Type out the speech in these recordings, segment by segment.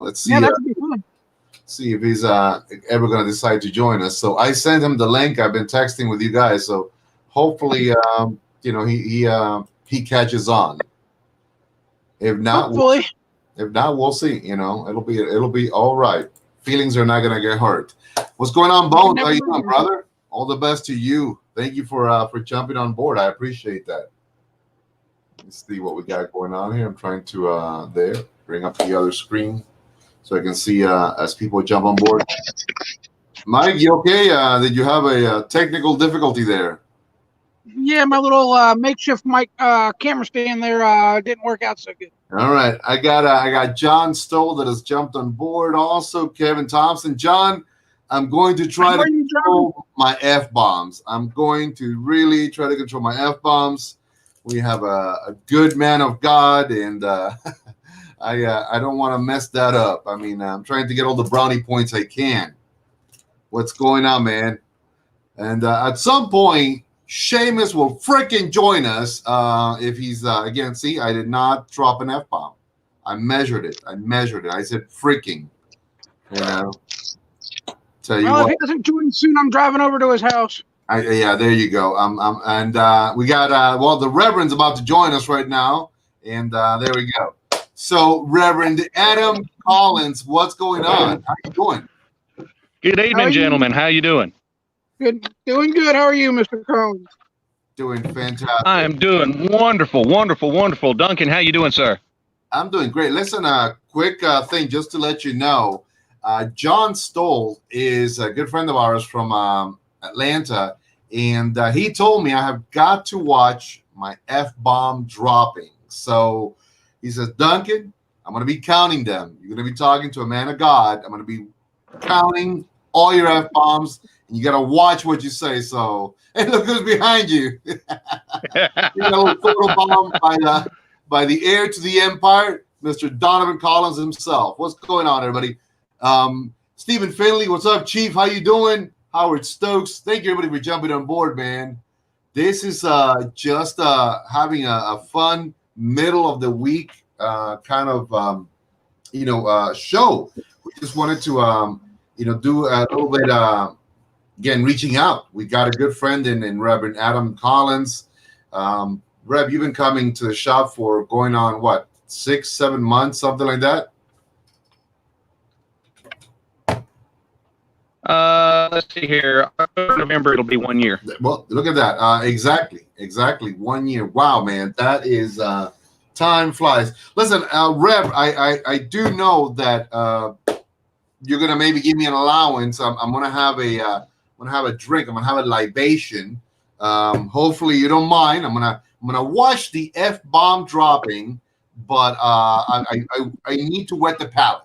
Let's Yeah, see. that could be fun. See if he's ever going to decide to join us. So I sent him the link. I've been texting with you guys. So hopefully, he catches on. If not, Hopefully. we'll see. It'll be all right. Feelings are not going to get hurt. What's going on, Bones? How you doing, brother? All the best to you. Thank you for jumping on board. I appreciate that. Let's see what we got going on here. I'm trying to bring up the other screen so I can see as people jump on board. Mike, you okay? Did you have a technical difficulty there? Yeah, my little makeshift mic camera stand there didn't work out so good. All right, I got John Stoll that has jumped on board. Also, Kevin Thompson. John, I'm going to try to control my F-bombs. I'm going to really try to control my F-bombs. We have a good man of God, and I don't want to mess that up. I mean, I'm trying to get all the brownie points I can. What's going on, man? And at some point, Seamus will freaking join us if he's again. See, I did not drop an F-bomb. I measured it. I said freaking. Tell you what. If he doesn't join soon, I'm driving over to his house. Yeah, there you go. And we got the Reverend's about to join us right now, and there we go. So, Reverend Adam Collins, what's going on? How you doing? Good evening, gentlemen. How you doing? Good, doing good. How are you, Mr. Collins? Doing fantastic. I am doing wonderful, wonderful, wonderful. Duncan, how you doing, sir? I'm doing great. Listen, quick thing just to let you know, John Stoll is a good friend of ours from Atlanta, and he told me I have got to watch my F-bomb dropping. So he says, Duncan, I'm going to be counting them. You're going to be talking to a man of God. I'm going to be counting all your F-bombs, and you got to watch what you say. So, hey, look who's behind you. You got a little photo bomb by the heir to the empire, Mr. Donovan Collins himself. What's going on, everybody? Stephen Finley, what's up, Chief? How you doing? Howard Stokes, thank you, everybody, for jumping on board, man. This is just having a fun middle of the week kind of show. We just wanted to do a little bit again reaching out. We got a good friend in Reverend Adam Collins. Rev, you've been coming to the shop for going on what, 6-7 months, something like that. Let's see here. November, it'll be 1 year. Well, look at that. Exactly 1 year. Wow, man, that is time flies. Listen, Rev, I do know that you're gonna maybe give me an allowance. I'm gonna have a drink. I'm gonna have a libation. Hopefully you don't mind. I'm gonna watch the F-bomb dropping, but I need to wet the palate.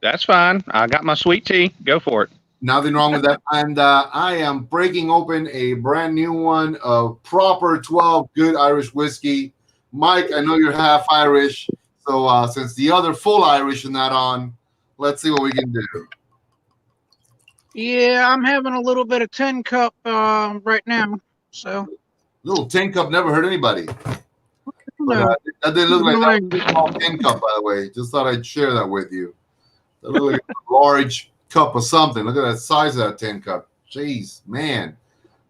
That's fine. I got my sweet tea. Go for it. Nothing wrong with that. And I am breaking open a brand new one of proper 12 good Irish whiskey. Mike, I know you're half Irish, so since the other full Irish is not on, let's see what we can do. Yeah, I'm having a little bit of 10 cup right now. So little 10 cup never hurt anybody. No. But, that didn't look like that small 10 cup, by the way. Just thought I'd share that with you. That looked like a large cup or something. Look at that size of that 10 cup. Jeez, man,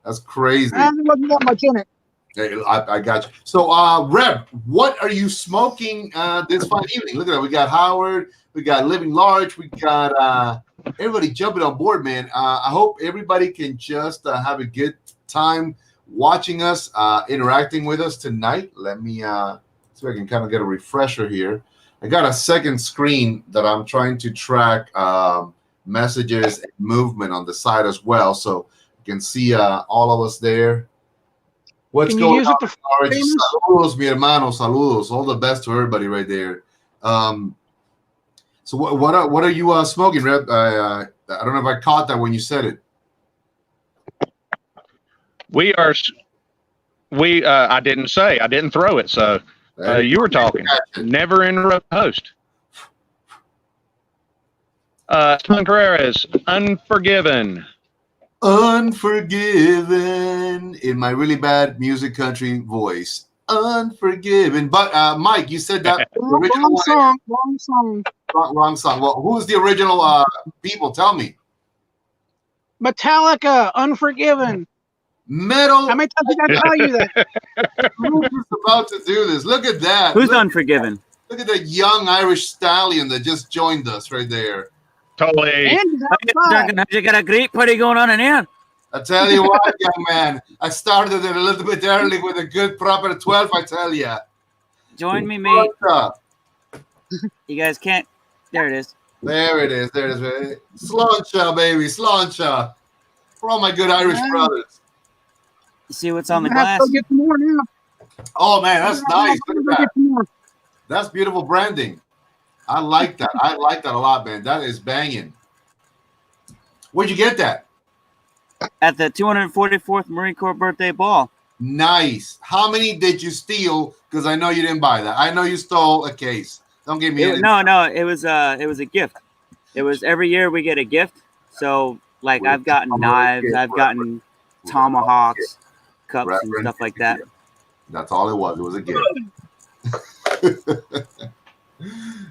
that's crazy. I haven't got much in it. Hey, I got you. So, Rev, what are you smoking this fine evening? Look at that. We got Howard. We got Living Large. We got everybody jumping on board, man. I hope everybody can just have a good time watching us, interacting with us tonight. Let me see if I can kind of get a refresher here. I got a second screen that I'm trying to track messages and movement on the side as well, so you can see all of us there. What's going on? Saludos, mi hermano. Saludos. All the best to everybody right there. So what are you smoking, Reb? I don't know if I caught that when you said it. I didn't say. I didn't throw it. So you were talking. Never interrupt host. Contreras, Unforgiven. Unforgiven in my really bad music country voice. Unforgiven. But Mike, you said that Wrong song. Wrong song. Wrong song. Well, who's the original people? Tell me. Metallica, Unforgiven. Metal. How many times did I tell you that? Who's about to do this? Look at that. Who's Unforgiven? Look at that young Irish stallion that just joined us right there. Totally. And You got a great party going on in here. I tell you what, young man, I started it a little bit early with a good proper 12, I tell you. Join me, mate. You guys can't. There it is. There it is. There it is. Sláinte, baby. Sláinte. For all my good Irish brothers. You see what's on the I have glass? to go get some more now. Oh, man, that's nice. Look at Go that. get some more. That's beautiful branding. I like that. I like that a lot, man. That is banging. Where'd you get that? At the 244th Marine Corps birthday ball. Nice. How many did you steal? Because I know you didn't buy that. I know you stole a case. Don't give me any. No, it was a gift. It was every year we get a gift. So like I've gotten knives, I've gotten tomahawks, cups, and stuff like that. That's all it was. It was a gift.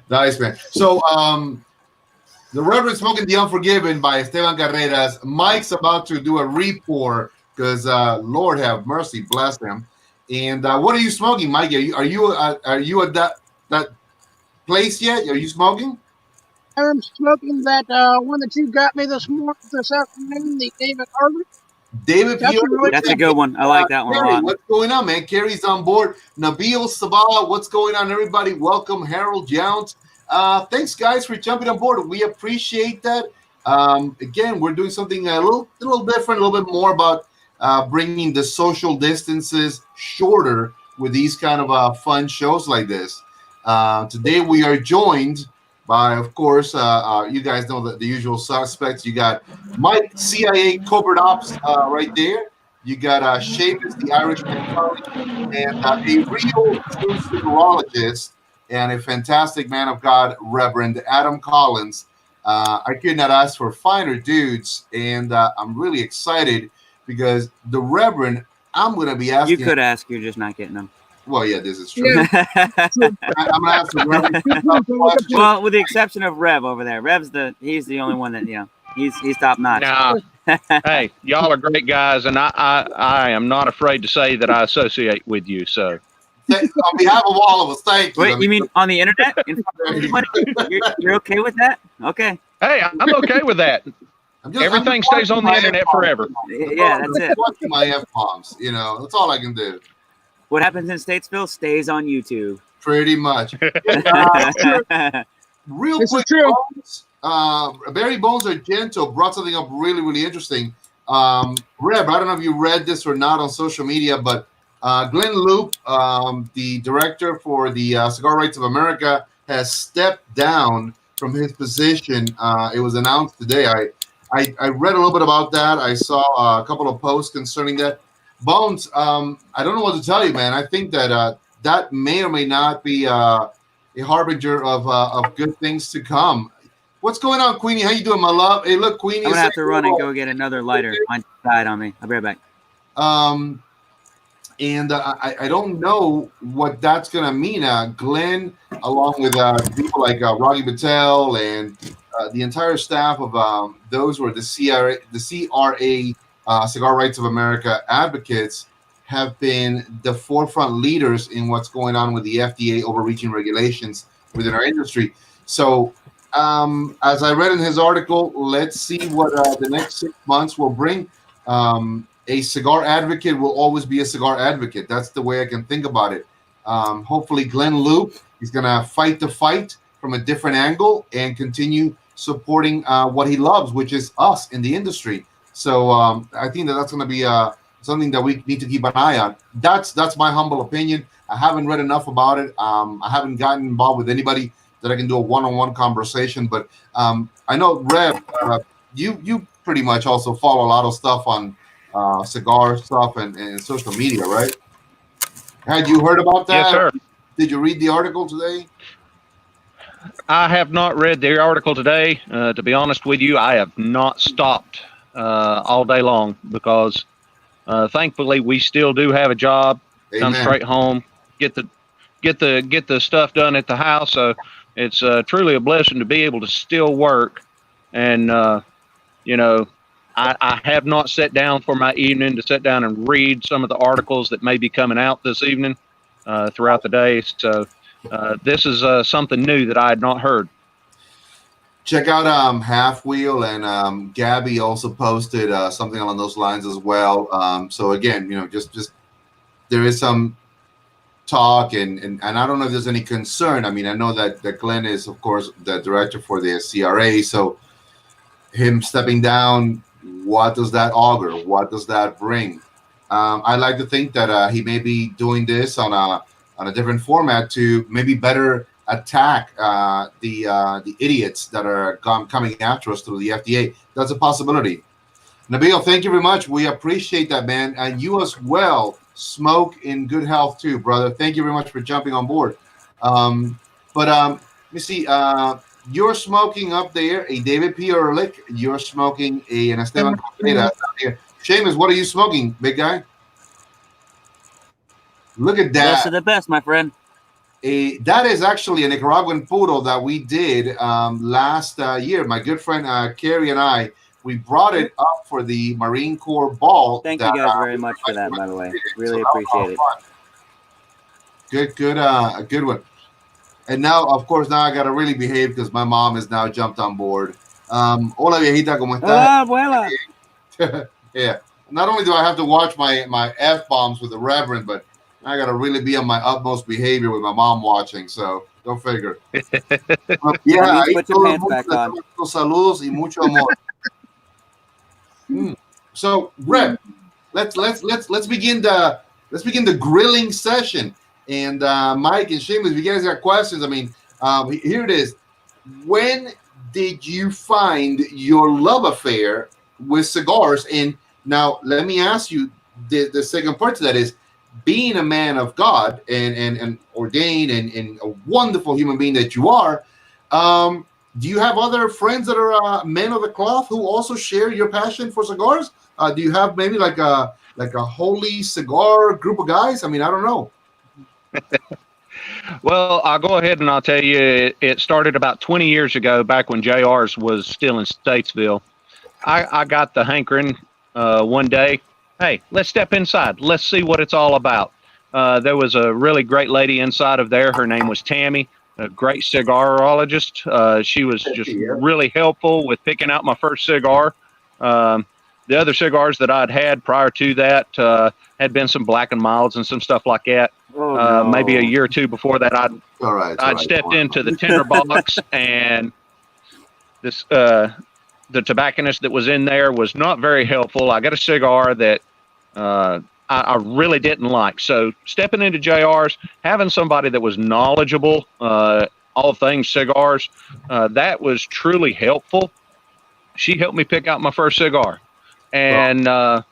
Nice, man. So the Reverend Smoking the Unforgiven by Esteban Carreras. Mike's about to do a re-pour because Lord have mercy, bless him. And what are you smoking, Mike? Are you at that place yet? Are you smoking? I'm smoking that one that you got me this afternoon, the David Harvey. David, That's a good one. I like that one a Carrie, lot. what's going on, man? Carrie's on board. Nabil Sabah, what's going on, everybody? Welcome, Harold Yount. Thanks, guys, for jumping on board. We appreciate that. Again, we're doing something a little different, a little bit more about bringing the social distances shorter with these kind of fun shows like this. Today, we are joined by, of course, you guys know the usual suspects. You got Mike, CIA Corporate Ops, right there. You got Seamus, the Irish mentality, and a real true futurologist and a fantastic man of God, Reverend Adam Collins. I could not ask for finer dudes, and I'm really excited because the Reverend, I'm going to be asking. You could ask, you're just not getting them. Well, yeah, this is true. Yeah. I'm going to ask the Reverend. Well, with the exception of Rev over there. He's the only one that, he's top notch. Nah. Hey, y'all are great guys, and I am not afraid to say that I associate with you. So, On behalf of all of us, thank you. Wait, you mean on the internet? In front of everybody? You're okay with that? Okay. hey, I'm okay with that. Everything stays on the internet forever. Yeah, that's it. Watching my F-bombs, that's all I can do. What happens in Statesville stays on YouTube. Pretty much. Real This is quick, true. Bones, Barry Bones Argento brought something up really, really interesting. Reb, I don't know if you read this or not on social media, but Glenn Loop, the director for the Cigar Rights of America, has stepped down from his position. It was announced today. I read a little bit about that. I saw a couple of posts concerning that. Bones, I don't know what to tell you, man. I think that that may or may not be a harbinger of good things to come. What's going on, Queenie? How you doing, my love? Hey, look, Queenie. I'm going to have to run and go get another lighter. Mine died on me. I'll be right back. And I don't know what that's going to mean. Glenn, along with people like Rocky Patel and the entire staff of those who are the CRA, Cigar Rights of America advocates, have been the forefront leaders in what's going on with the FDA overreaching regulations within our industry. So, as I read in his article, let's see what the next 6 months will bring. A cigar advocate will always be a cigar advocate. That's the way I can think about it. Hopefully, Glenn Loop is going to fight the fight from a different angle and continue supporting what he loves, which is us in the industry. So I think that's going to be something that we need to keep an eye on. That's my humble opinion. I haven't read enough about it. I haven't gotten involved with anybody that I can do a one-on-one conversation. But I know, Rev, you pretty much also follow a lot of stuff on cigar stuff and social media, right? Had you heard about that? Yes, sir. Did you read the article today? I have not read the article today. To be honest with you, I have not stopped all day long because thankfully we still do have a job. Amen. Come straight home, get the stuff done at the house. So it's truly a blessing to be able to still work. And you know, I have not sat down for my evening to sit down and read some of the articles that may be coming out this evening throughout the day. So this is something new that I had not heard. Check out Half Wheel, and Gabby also posted something along those lines as well. So again, you know, just there is some talk, and I don't know if there's any concern. I mean, I know that Glenn is, of course, the director for the CRA. So him stepping down, what does that augur? What does that bring? I like to think that he may be doing this on a different format to maybe better attack the idiots that are coming after us through the FDA. That's a possibility. Nabil, thank you very much. We appreciate that, man. And you as well. Smoke in good health too, brother. Thank you very much for jumping on board. Let me see. You're smoking up there a David P. Ehrlich. You're smoking an Esteban Contreras out here. Seamus, what are you smoking, big guy? Look at that. Best of the best, my friend. That is actually a Nicaraguan puro that we did last year. My good friend Kerry and I, we brought it up for the Marine Corps ball. Thank you guys very much for that, by the way. Really appreciate it. Good one. And now, of course, I got to really behave because my mom has now jumped on board. Hola, viejita, ¿cómo estás? Hola, abuela. Yeah. Not only do I have to watch my F-bombs with the Reverend, but I got to really be on my utmost behavior with my mom watching. So, go figure. Yeah. Put your pants back on. Saludos y mucho amor. So, Rev, let's begin the grilling session. And Mike and Seamus, if you guys got questions, I mean, here it is. When did you find your love affair with cigars? And now let me ask you, the second part to that is, being a man of God and ordained and a wonderful human being that you are, do you have other friends that are men of the cloth who also share your passion for cigars? Do you have maybe like a holy cigar group of guys? I mean, I don't know. Well, I'll go ahead and I'll tell you, it started about 20 years ago, back when JR's was still in Statesville. I got the hankering one day. Hey, let's step inside. Let's see what it's all about. There was a really great lady inside of there. Her name was Tammy, a great cigarologist. She was just really helpful with picking out my first cigar. The other cigars that I'd had prior to that had been some Black and Milds and some stuff like that. Maybe a year or two before that, I'd stepped into the tinderbox, and this the tobacconist that was in there was not very helpful. I got a cigar that I really didn't like. So stepping into JR's, having somebody that was knowledgeable, all things cigars, that was truly helpful. She helped me pick out my first cigar. And to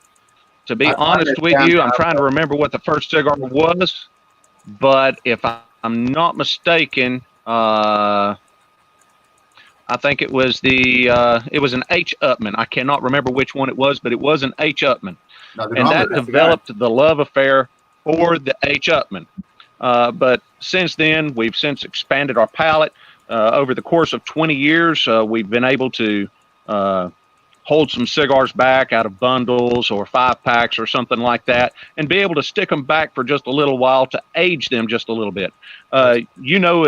be honest with you, I'm trying to remember what the first cigar was, but if I'm not mistaken, I think it was it was an H. Upman. I cannot remember which one it was, but it was an H. Upman. And that developed the love affair for the H. Upman. But since then, we've since expanded our palate. Over the course of 20 years, we've been able to hold some cigars back out of bundles or 5-packs or something like that, and be able to stick them back for just a little while to age them just a little bit. You know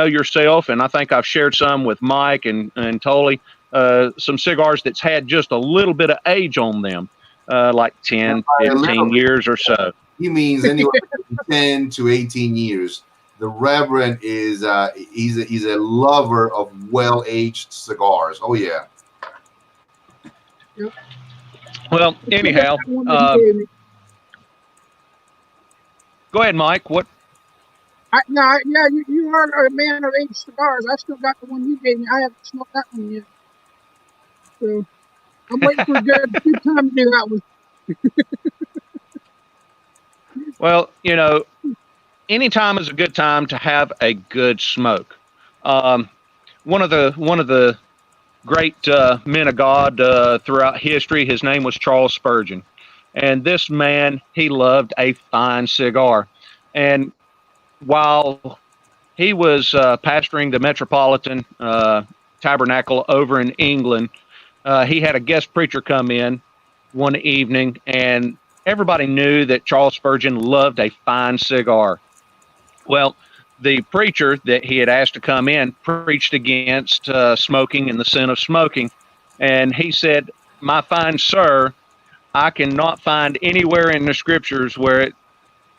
yourself, and I think I've shared some with Mike and Tully, some cigars that's had just a little bit of age on them, like 10, 15 years or so. He means anywhere from 10 to 18 years. The Reverend is he's a lover of well-aged cigars. Oh yeah. Yep. Well, anyhow, go ahead, Mike. What? You are a man of aged cigars. I still got the one you gave me. I haven't smoked that one yet. So I'm waiting for a good time to do that one. Well, you know, any time is a good time to have a good smoke. One of the great men of God throughout history, his name was Charles Spurgeon. And this man, he loved a fine cigar. And while he was pastoring the Metropolitan Tabernacle over in England, he had a guest preacher come in one evening, and everybody knew that Charles Spurgeon loved a fine cigar. Well, the preacher that he had asked to come in preached against smoking and the sin of smoking. And he said, "My fine sir, I cannot find anywhere in the scriptures where it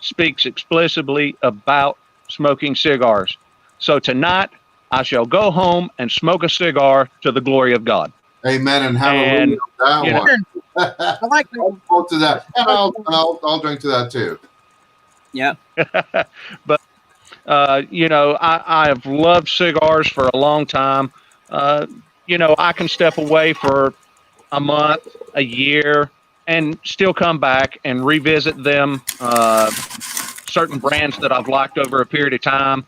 speaks explicitly about smoking cigars. So tonight I shall go home and smoke a cigar to the glory of God." Amen. And hallelujah on that one. I like that. I'll go to that. And I'll drink to that too. Yep. But I have loved cigars for a long time. I can step away for a month, a year, and still come back and revisit them. Certain brands that I've liked over a period of time.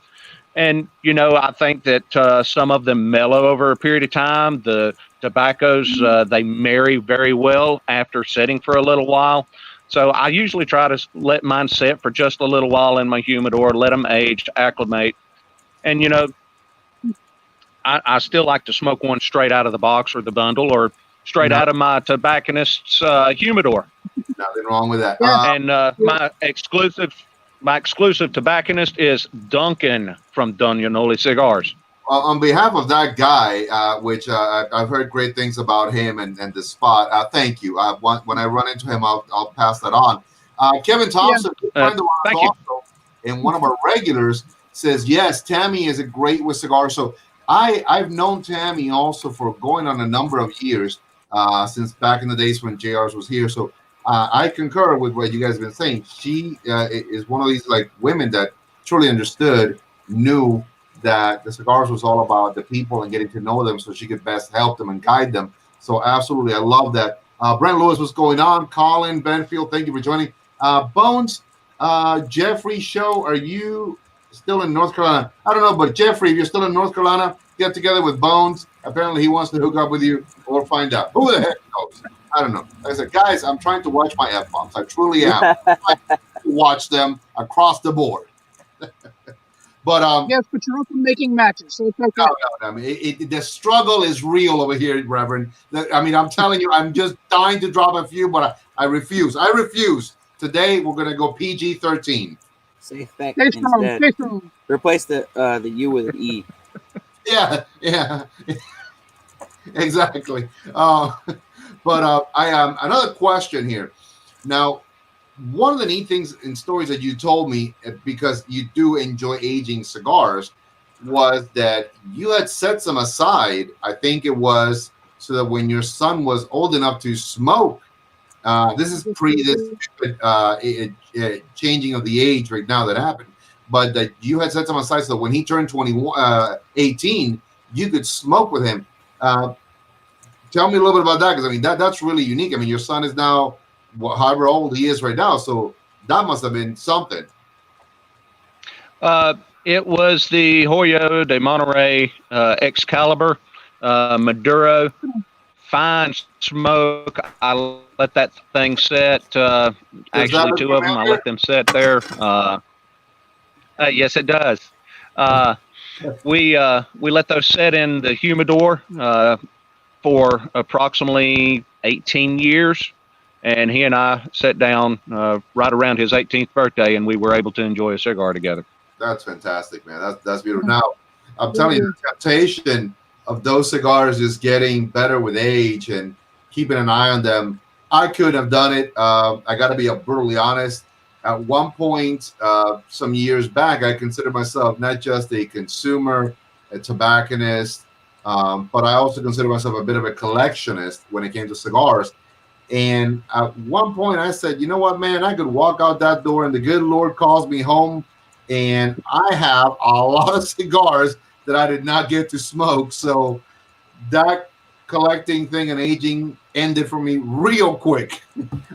And, I think that some of them mellow over a period of time. The tobaccos, they marry very well after sitting for a little while. So I usually try to let mine sit for just a little while in my humidor, let them age, acclimate. And, I still like to smoke one straight out of the box or the bundle or straight out of my tobacconist's humidor. Nothing wrong with that. And my exclusive tobacconist is Duncan from Dunyanoli Cigars. On behalf of that guy, which I've heard great things about him and the spot. Thank you. When I run into him, I'll pass that on. Kevin Thompson, friend of ours also, and one of our regulars, says yes, Tammy is a great with cigars. So I've known Tammy also for going on a number of years since back in the days when JR's was here. So I concur with what you guys have been saying. She is one of these like women that truly understood, knew that the cigars was all about the people and getting to know them so she could best help them and guide them. So absolutely, I love that. Brent Lewis, what's going on? Colin Benfield, thank you for joining. Bones, Jeffrey Show, are you still in North Carolina? I don't know, but Jeffrey, if you're still in North Carolina, get together with Bones. Apparently he wants to hook up with you or find out. Who the heck knows? I don't know. Like I said, guys, I'm trying to watch my F-bombs. I truly am. I watch them across the board. But yes, but you're also making matches, so it's okay. No. I mean, the struggle is real over here, Reverend. I mean, I'm telling you, I'm just dying to drop a few, but I refuse. I refuse. Today, we're gonna go PG-13. Say feck Stay strong. instead. Stay strong. Replace the U with an E. Yeah, exactly. But I another question here. Now, one of the neat things in stories that you told me, because you do enjoy aging cigars, was that you had set some aside. I think it was so that when your son was old enough to smoke, this is pre this changing of the age right now that happened, but that you had set some aside so that when he turned 18, you could smoke with him. Tell me a little bit about that, because I mean that's really unique. I mean, your son is now however old he is right now, so that must have been something. It was the Hoyo de Monterey Excalibur Maduro, fine smoke. I let that thing set. Actually, two of them, I let them set there. Yes, it does. We let those set in the humidor for approximately 18 years. And he and I sat down right around his 18th birthday, and we were able to enjoy a cigar together. That's fantastic, man. That's beautiful. Now, I'm telling you, the temptation of those cigars is getting better with age and keeping an eye on them. I could have done it. I got to be brutally honest. At one point, some years back, I considered myself not just a consumer, a tobacconist, but I also consider myself a bit of a collectionist when it came to cigars. And at one point I said, you know what, man, I could walk out that door and the good Lord calls me home, and I have a lot of cigars that I did not get to smoke. So that collecting thing and aging ended for me real quick.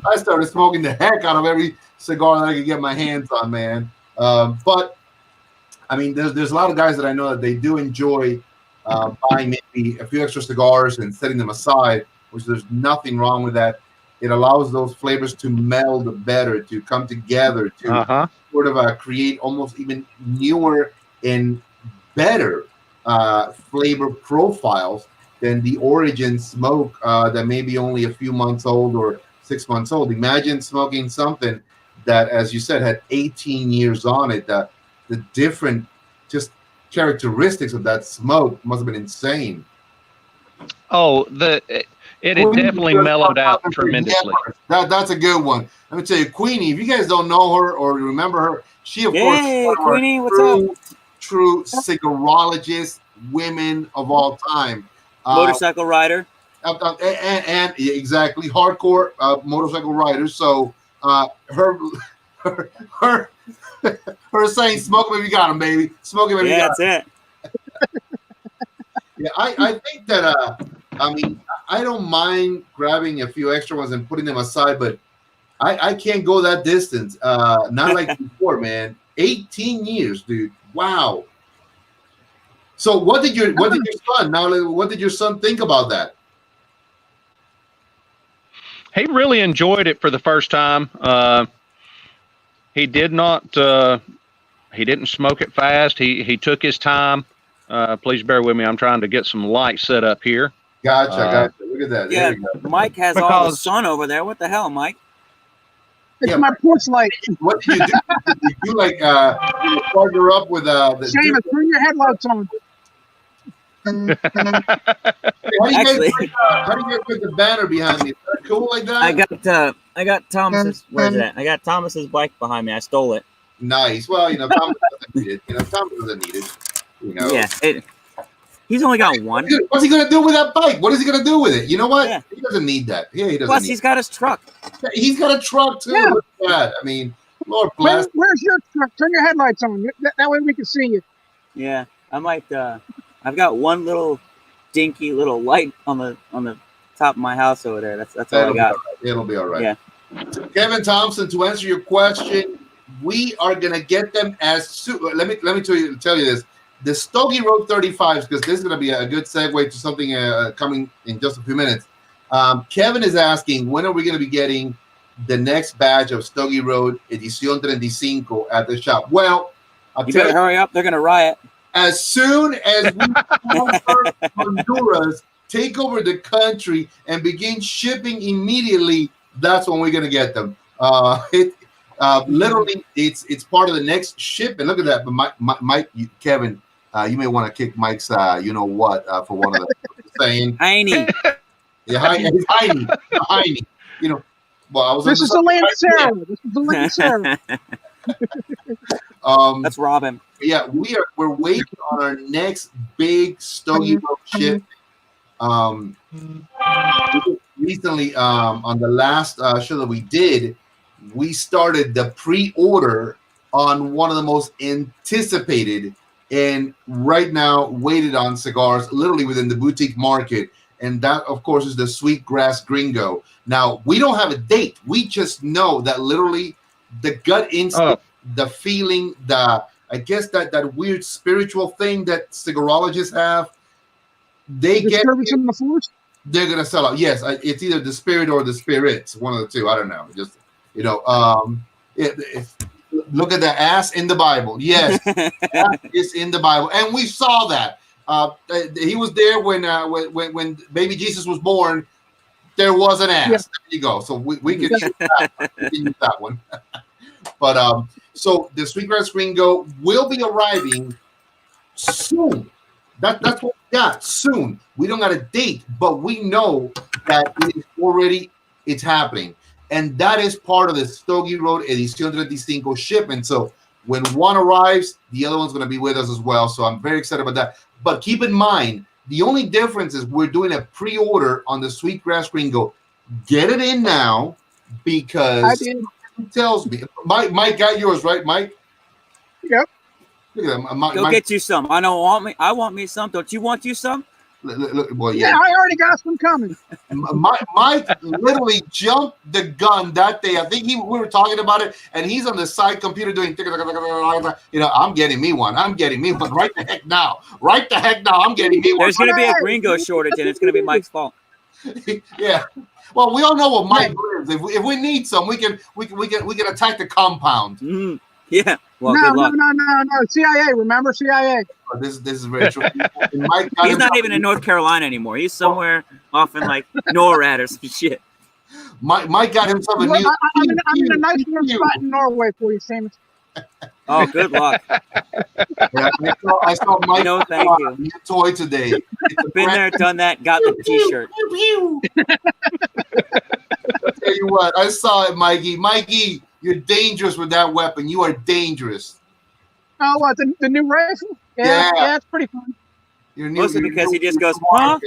I started smoking the heck out of every cigar that I could get my hands on, man. But I mean, there's a lot of guys that I know that they do enjoy buying maybe a few extra cigars and setting them aside, which there's nothing wrong with that. it allows those flavors to meld better, to come together, to sort of create almost even newer and better flavor profiles than the origin smoke that may be only a few months old or 6 months old. Imagine smoking something that, as you said, had 18 years on it. The different just characteristics of that smoke must have been insane. Oh, it had definitely mellowed out tremendously. That's a good one. Let me tell you, Queenie, if you guys don't know her or remember her, she, of course, Queenie, what's up? True cigarologist, women of all time. Motorcycle rider. And exactly, hardcore motorcycle rider. So her saying, smoke him if you got him, baby. Smoke him if you got him. That's it. Yeah, I think that, I mean, I don't mind grabbing a few extra ones and putting them aside, but I can't go that distance. Not like before, man. 18 years, dude. Wow. So what did your son think about that? He really enjoyed it for the first time. He did not. He didn't smoke it fast. He took his time. Please bear with me. I'm trying to get some lights set up here. Gotcha. Look at that. Yeah, Mike has all the sun over there. What the hell, Mike? It's my porch light. What did you do? Did you like partner up with the? Shane, turn your headlights on. How do you guys put the banner behind me? Is that cool like that? I got Thomas's. Where's it at? I got Thomas's bike behind me. I stole it. Nice. Well, Thomas doesn't need it. Thomas doesn't need it. Yeah. He's only got one. What's he gonna do with that bike? What is he gonna do with it? You know what? Yeah. He doesn't need that. Yeah, he doesn't. Plus, he's got his truck. He's got a truck too. Yeah. Look at that. I mean, Lord bless. Where's your truck? Turn your headlights on. That way we can see you. Yeah, I might. I've got one little dinky little light on the top of my house over there. That's all I got. It'll be all right. Yeah. Kevin Thompson, to answer your question, we are gonna get them as soon. Let me tell you this. The Stogie Road 35s, because this is going to be a good segue to something coming in just a few minutes. Kevin is asking, when are we going to be getting the next batch of Stogie Road Edición 35 at the shop? Well, you better hurry up. They're going to riot. As soon as we Honduras take over the country and begin shipping immediately, that's when we're going to get them. Literally, it's part of the next shipment. Look at that. But Mike, Kevin, you may want to kick Mike's, for one of the saying. Heiny. Yeah, Heiny. Well, I was. This is the Lancero. Let's rob him. Yeah, we're waiting on our next big Stogie Road ship. Recently, on the last show that we did, we started the pre-order on one of the most anticipated and right now waited on cigars literally within the boutique market. And that, of course, is the Sweetgrass Gringo. Now, we don't have a date. We just know that literally the gut instinct, the feeling, I guess that weird spiritual thing that cigarologists have, they get it, in the force? They're going to sell out. Yes, it's either the spirit or the spirits, one of the two. I don't know. Just look at the ass in the Bible. Yes, it's in the Bible, and we saw that. He was there when baby Jesus was born. There was an ass. Yeah. There you go. So we can use that one. But so the Sweetgrass Gringo will be arriving soon. That's what we got soon. We don't got a date, but we know that it's happening. And that is part of the Stogie Road Edición 35 shipment. So when one arrives, the other one's going to be with us as well. So I'm very excited about that. But keep in mind, the only difference is we're doing a pre-order on the Sweetgrass Gringo. Get it in now because it tells me. Mike got yours, right, Mike? Yep. Look at that. Go get you some. I want me some. Don't you want you some? Well, yeah, I already got some coming. Mike literally jumped the gun that day. I think we were talking about it, and he's on the side computer doing, I'm getting me one. Right the heck now. I'm getting me one. There's going to be a Gringo shortage, and it's going to be Mike's fault. Yeah. Well, we all know what Mike lives. If we need some, we can attack the compound. Mm, yeah. Well, no, good luck. No. CIA. Remember CIA? This is very true. Mike He's not even in North Carolina anymore. He's somewhere off in like NORAD or some shit. Mike got himself a Well, new. I'm in a nice warm spot in Norway for you, Seamus. Oh, good luck. Yeah, I saw Mike No, thank you. new toy today. Been there, done that, got the T-shirt. I'll tell you what, I saw it, Mikey. Mikey, you're dangerous with that weapon. You are dangerous. Oh, what, the new rifle? Yeah, it's pretty fun. Mostly because he just goes, huh?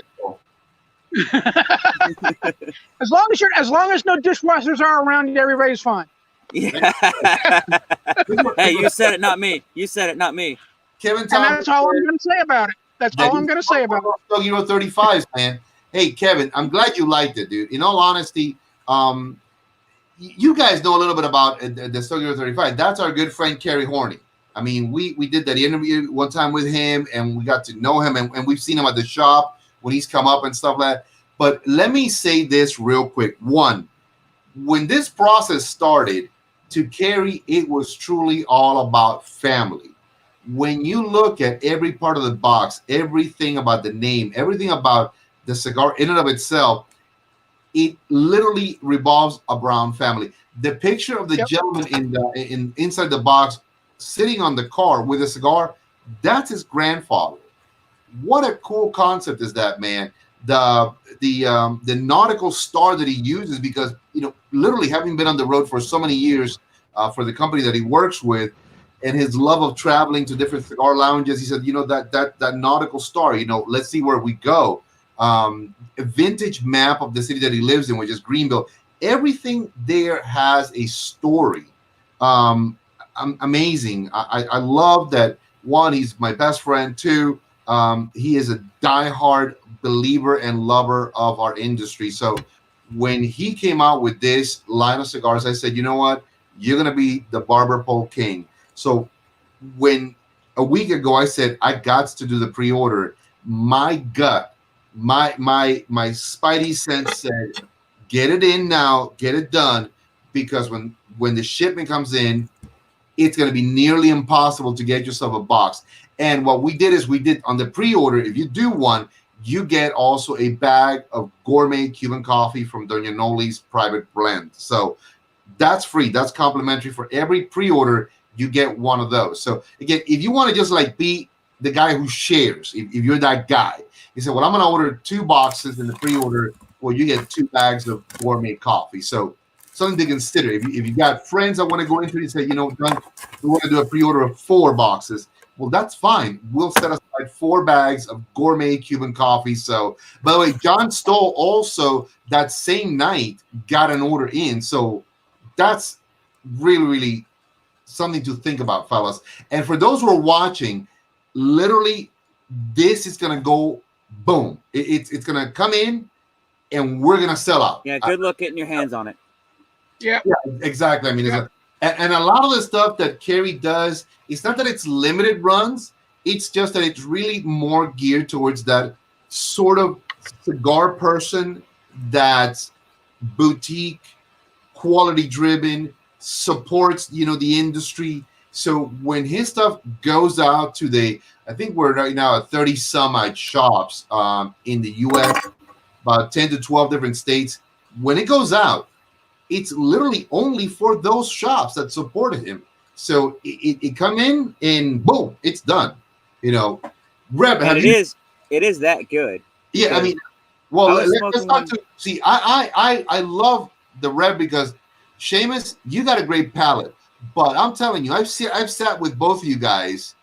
As long as no dishwashers are around, everybody's fine. Yeah. Hey, you said it, not me. You said it, not me. Kevin And that's all I'm going to say about it. That's all I'm going to say about it. Euro 35s, man. Hey, Kevin, I'm glad you liked it, dude. In all honesty, you guys know a little bit about the Stogie Euro 35. That's our good friend, Kerry Horney. I mean, we did that interview one time with him, and we got to know him, and we've seen him at the shop when he's come up and stuff like that. But let me say this real quick. One, when this process started, to Kerry, it was truly all about family. When you look at every part of the box, everything about the name, everything about the cigar in and of itself, it literally revolves around family. The picture of the gentleman in inside the box sitting on the car with a cigar, that's his grandfather. What a cool concept is that, man. The nautical star that he uses, because literally having been on the road for so many years for the company that he works with, and his love of traveling to different cigar lounges, he said, that nautical star, let's see where we go. A vintage map of the city that he lives in, which is Greenville. Everything there has a story. Amazing. I love that. One, he's my best friend. Two, he is a diehard believer and lover of our industry. So when he came out with this line of cigars, I said, you know what? You're going to be the barber pole king. So when a week ago I said I got to do the pre-order, my gut, my spidey sense said, get it in now, get it done, because when the shipment comes in, it's going to be nearly impossible to get yourself a box. And what we did is we did on the pre-order, if you do one, you get also a bag of gourmet Cuban coffee from Doña Noli's private blend. So that's free. That's complimentary. For every pre-order, you get one of those. So again, if you want to just like be the guy who shares, if you're that guy, you say, well, I'm going to order 2 boxes in the pre-order, well, you get 2 bags of gourmet coffee. So something to consider. If you got friends that want to go into it and say, Don, we want to do a pre-order of 4 boxes, well, that's fine. We'll set aside 4 bags of gourmet Cuban coffee. So, by the way, John Stoll also that same night got an order in. So that's really, really something to think about, fellas. And for those who are watching, literally, this is going to go boom. It's going to come in, and we're going to sell out. Yeah, good luck getting your hands on it. Yeah, exactly. I mean, and a lot of the stuff that Kerry does, it's not that it's limited runs. It's just that it's really more geared towards that sort of cigar person that's boutique, quality driven, supports, the industry. So when his stuff goes out to I think we're right now at 30 some odd shops in the US, about 10 to 12 different states. When it goes out, it's literally only for those shops that supported him. So it come in and boom, it's done. Reb, and it is that good. Yeah, I mean, well, let's talk to see. I love the Reb because Seamus, you got a great palate, but I'm telling you, I've sat with both of you guys,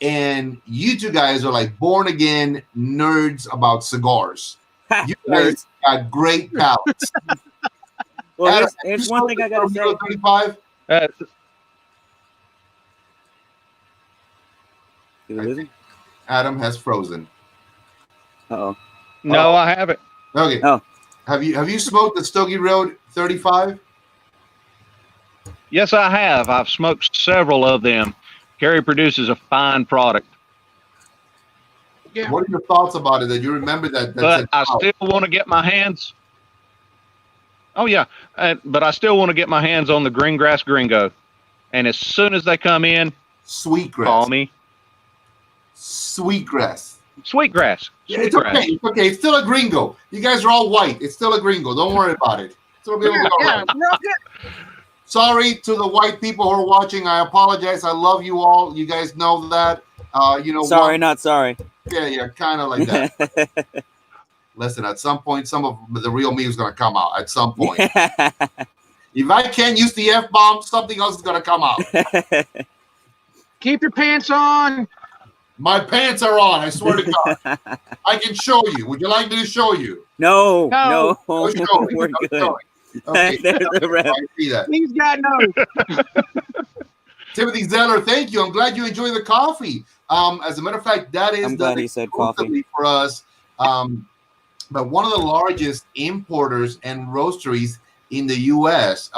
and you two guys are like born again nerds about cigars. You guys got great palates. Well, Adam, here's one thing I gotta say. 35? Did we lose him? Adam has frozen. Uh-oh. No, I haven't. Okay. Oh. Have you smoked the Stogie Road 35? Yes, I have. I've smoked several of them. Kerry produces a fine product. Yeah. What are your thoughts about it? That you remember that? But I still want to get my hands. Oh yeah, but I still want to get my hands on the green grass gringo. And as soon as they come in, Sweetgrass. call me. Sweetgrass. Sweetgrass. Yeah, it's okay. It's okay. It's still a gringo. You guys are all white. It's still a gringo. Don't worry about it. It'll be all right. We're all good. Sorry to the white people who are watching. I apologize. I love you all. You guys know that. Sorry, not sorry. Yeah, kind of like that. Listen, at some point, some of the real me is going to come out. At some point. If I can't use the F-bomb, something else is going to come out. Keep your pants on. My pants are on. I swear to God. I can show you. Would you like me to show you? No. Show me. We're No, good. show me. Okay. There's the rep. I see that. Please, God, no. Timothy Zeller, thank you. I'm glad you enjoy the coffee. As a matter of fact, that is I'm glad he said coffee for us. But one of the largest importers and roasteries in the U.S.,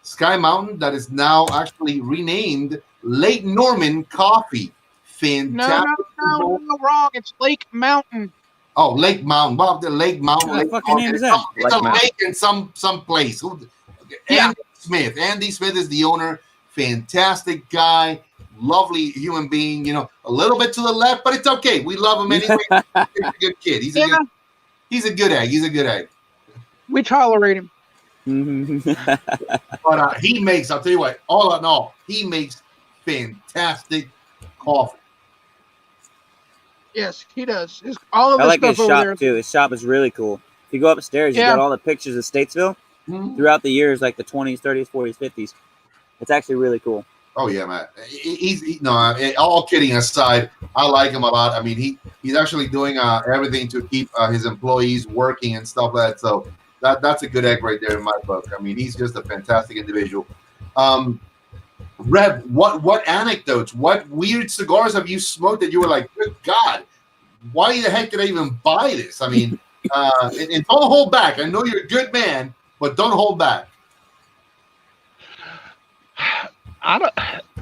Sky Mountain, that is now actually renamed Lake Norman Coffee. Fantastic. No, wrong. It's Lake Mountain. Oh, Lake Mountain. Well, the Lake Mountain. What the fucking name is that? It's a lake in some place. Yeah. Andy Smith is the owner. Fantastic guy. Lovely human being. A little bit to the left, but it's okay. We love him anyway. He's a good kid. He's a good egg. He's a good egg. We tolerate him. But he makes, I'll tell you what, all in all, he makes fantastic coffee. Yes, he does. All of I his like his stuff over shop there. too. His shop is really cool. If you go upstairs, you got all the pictures of Statesville throughout the years, like the 20s, 30s, 40s, 50s. It's actually really cool. Oh yeah, man. All kidding aside, I like him a lot. I mean, he's actually doing everything to keep his employees working and stuff like that. So that's a good egg right there in my book. I mean, he's just a fantastic individual. Rev, what anecdotes, what weird cigars have you smoked that you were like, good God, why the heck did I even buy this? I mean, and don't hold back. I know you're a good man, but don't hold back.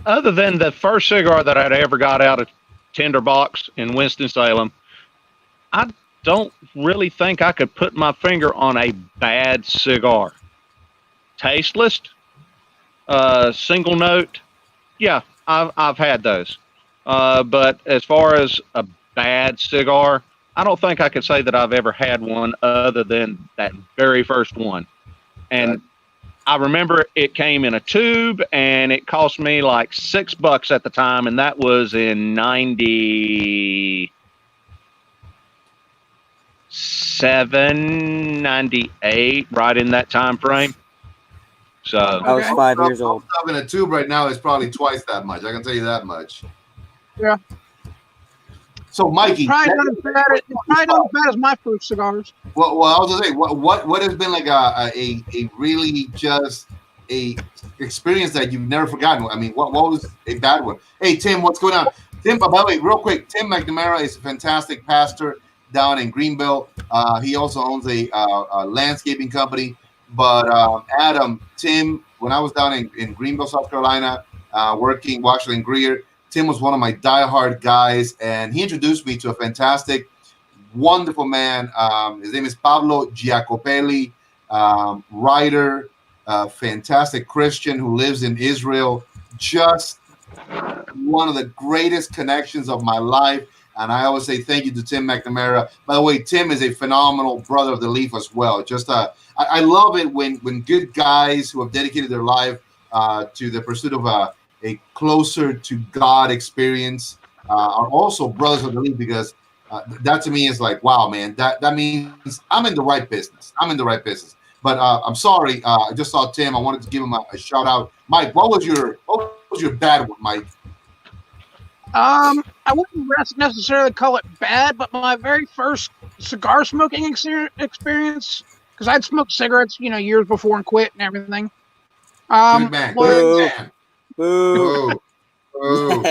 Other than the first cigar that I'd ever got out of Tinderbox in Winston-Salem, I don't really think I could put my finger on a bad cigar. Tasteless, single note, yeah, I've had those. But as far as a bad cigar, I don't think I could say that I've ever had one other than that very first one. And I remember it came in a tube and it cost me like $6 at the time. And that was in 97, 98, right in that time frame. So I was 5 years old. Stuff in a tube right now is probably twice that much. I can tell you that much. Yeah. So, Mikey, it's probably not as bad as my first cigars. Well, I was gonna say, what has been like a really just a experience that you've never forgotten? I mean, what was a bad one? Hey, Tim, what's going on? Tim, by the way, real quick, Tim McNamara is a fantastic pastor down in Greenville. He also owns a landscaping company. But Adam, Tim, when I was down in Greenville, South Carolina, working actually in Greer, Tim was one of my diehard guys, and he introduced me to a fantastic, wonderful man. His name is Pablo Giacopelli, writer, fantastic Christian who lives in Israel. Just one of the greatest connections of my life. And I always say thank you to Tim McNamara. By the way, Tim is a phenomenal brother of the leaf as well. Just I love it when good guys who have dedicated their life to the pursuit of a closer to God experience are also brothers of the leaf, because that to me is like, wow, man, that means I'm in the right business. But I'm sorry, I just saw Tim. I wanted to give him a shout out. Mike, what was your bad one, Mike? I wouldn't necessarily call it bad, but my very first cigar smoking experience, because I'd smoked cigarettes, years before and quit and everything. Good man. Good man. Boo. Boo.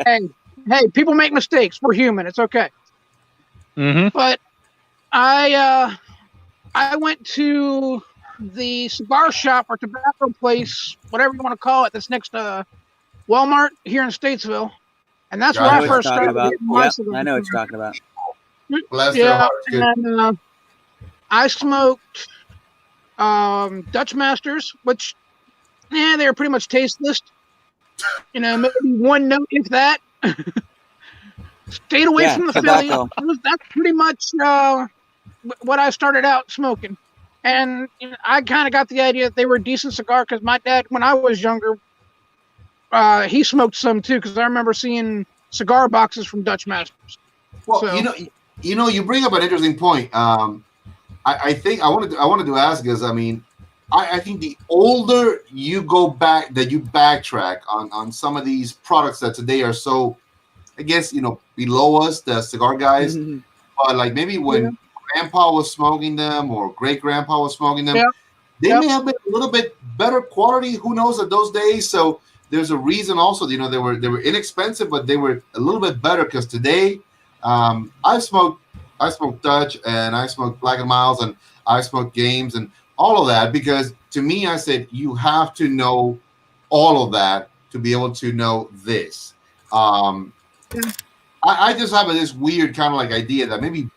Hey, people make mistakes. We're human. It's okay. Mm-hmm. But I went to the cigar shop or tobacco place, whatever you want to call it, that's next to Walmart here in Statesville. and that's Yeah, where I I know first what you're started talking getting about. my Yep, cigars. I know what you're talking about. Bless their Yeah, hearts. Good. and I smoked Dutch Masters, which they were pretty much tasteless. Maybe one note if that. Stayed away Yeah, from the Philly. tobacco. That's pretty much what I started out smoking. And I kind of got the idea that they were a decent cigar because my dad, when I was younger, he smoked some too. Because I remember seeing cigar boxes from Dutch Masters. Well, So, you bring up an interesting point. I think I wanted to ask because I think the older you go back, that you backtrack on some of these products that today are so, I guess, below us, the cigar guys, but like maybe when grandpa was smoking them or great grandpa was smoking them, they may have been a little bit better quality. Who knows at those days? So there's a reason also, they were inexpensive, but they were a little bit better because today, I smoked Dutch and I smoked Black and Miles and I smoked Games and all of that because to me, I said you have to know all of that to be able to know this. I just have this weird kind of like idea that maybe